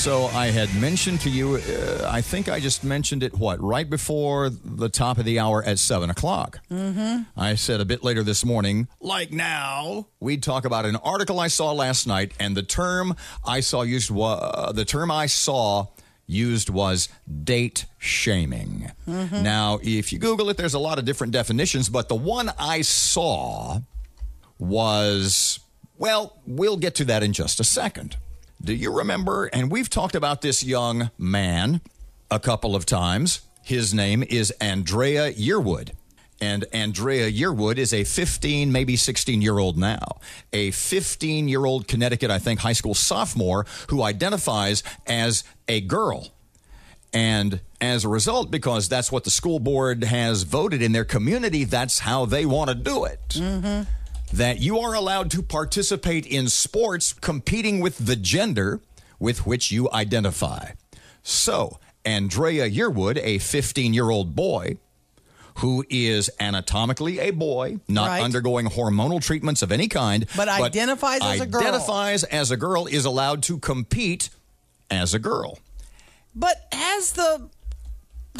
So I had mentioned to you, I think I just mentioned it, right before the top of the hour at 7 o'clock. Mm-hmm. I said a bit later this morning, like now, we'd talk about an article I saw last night, and the term I saw used was date shaming. Mm-hmm. Now, if you Google it, there's a lot of different definitions, but the one I saw was, well, we'll get to that in just a second. Do you remember, and we've talked about this young man a couple of times. His name is Andrea Yearwood. And Andrea Yearwood is a 15, maybe 16-year-old now. A 15-year-old Connecticut, I think, high school sophomore who identifies as a girl. And as a result, because that's what the school board has voted in their community, that's how they want to do it. Mm-hmm. That you are allowed to participate in sports competing with the gender with which you identify. So, Andrea Yearwood, a 15-year-old boy who is anatomically a boy, not undergoing hormonal treatments of any kind, but identifies as a girl. Identifies as a girl, is allowed to compete as a girl. But has the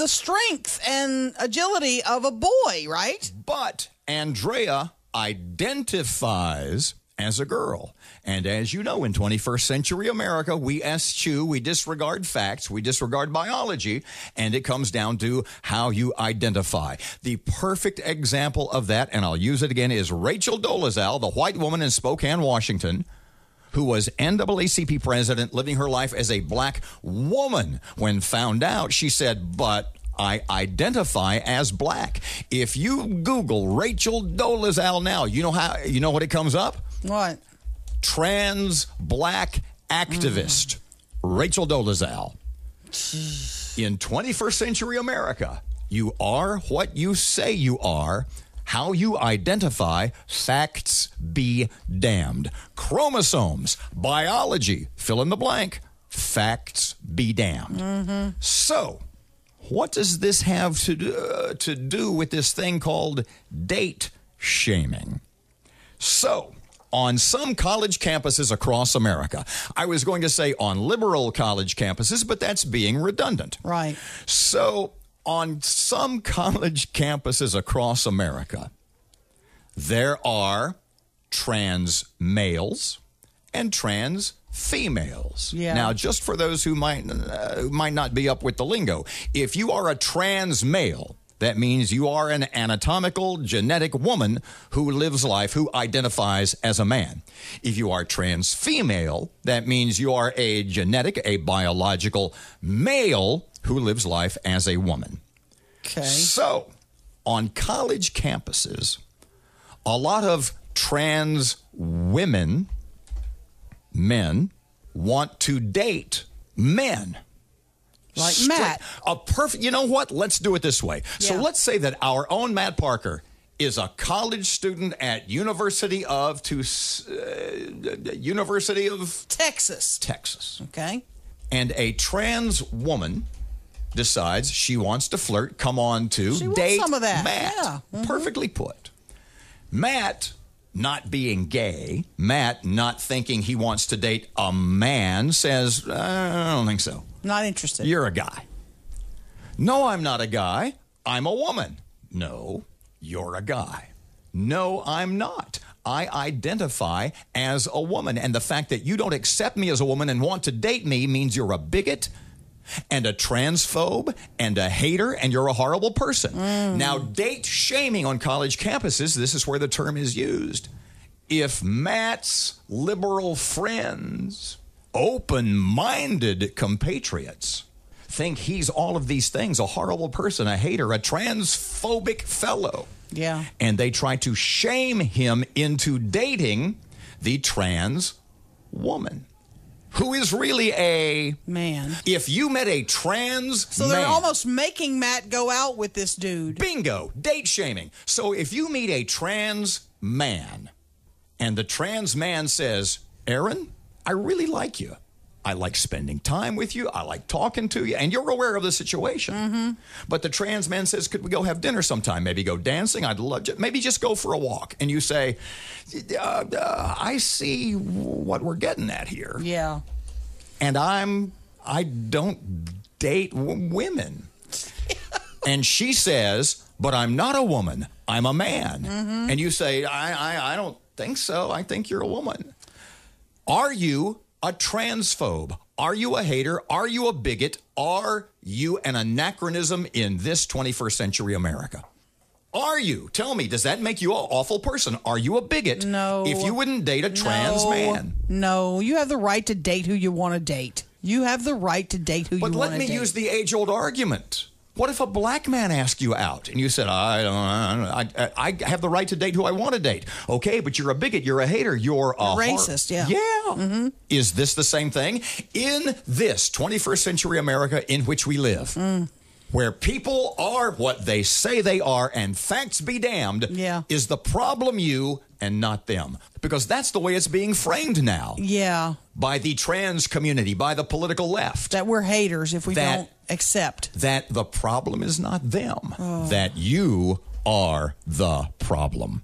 strength and agility of a boy, right? But Andrea identifies as a girl. And as you know, in 21st century America, we eschew, we disregard facts, we disregard biology, and it comes down to how you identify. The perfect example of that, and I'll use it again, is Rachel Dolezal, the white woman in Spokane, Washington, who was NAACP president, living her life as a black woman. When found out, she said, but I identify as black. If you Google Rachel Dolezal now, you know what it comes up? What? Trans black activist. Rachel Dolezal. In 21st century America, you are what you say you are. How you identify, facts be damned. Chromosomes, biology, fill in the blank, facts be damned. Mm-hmm. So, what does this have to do with this thing called date shaming? So, on some college campuses across America, I was going to say on liberal college campuses, but that's being redundant. Right. So, on some college campuses across America, there are trans males and trans females. Yeah. Now, just for those who might not be up with the lingo, if you are a trans male, that means you are an anatomical, genetic woman who lives life, who identifies as a man. If you are trans female, that means you are a genetic, a biological male who lives life as a woman. Okay. So, on college campuses, a lot of trans men want to date men. Like Matt. You know what? Let's do it this way. Yeah. So let's say that our own Matt Parker is a college student at University of Texas. Texas. Okay. And a trans woman decides she wants to flirt, come on to she date wants some of that. Matt. Yeah. Mm-hmm. Perfectly put. Matt, not being gay, Matt not thinking he wants to date a man, says, I don't think so. Not interested. You're a guy. No, I'm not a guy. I'm a woman. No, you're a guy. No, I'm not. I identify as a woman. And the fact that you don't accept me as a woman and want to date me means you're a bigot and a transphobe and a hater, and you're a horrible person. Now, date shaming on college campuses, this is where the term is used. If Matt's liberal friends, open-minded compatriots, think he's all of these things, a horrible person, a hater, a transphobic fellow, yeah, and they try to shame him into dating the trans woman, who is really a man. If you met a trans So they're almost making Matt go out with this dude. Bingo. Date shaming. So if you meet a trans man and the trans man says, Aaron, I really like you. I like spending time with you. I like talking to you. And you're aware of the situation. Mm-hmm. But the trans man says, could we go have dinner sometime? Maybe go dancing. I'd love to. Maybe just go for a walk. And you say, I see what we're getting at here. Yeah. And I'm I don't date women. And she says, but I'm not a woman. I'm a man. Mm-hmm. And you say, I don't think so. I think you're a woman. Are you a transphobe? Are you a hater? Are you a bigot? Are you an anachronism in this 21st century America? Are you? Tell me, does that make you an awful person? Are you a bigot? No. If you wouldn't date a trans man? No, you have the right to date who you want to date. You have the right to date who you want to date. But let me use the age-old argument. What if a black man asked you out and you said, I have the right to date who I want to date? Okay, but you're a bigot, you're a hater, you're a racist, yeah. Yeah. Mm-hmm. Is this the same thing? In this 21st century America in which we live, where people are what they say they are and facts be damned, is the problem you and not them? Because that's the way it's being framed now. Yeah. By the trans community, by the political left. That we're haters if we don't accept. That the problem is not them. That you are the problem.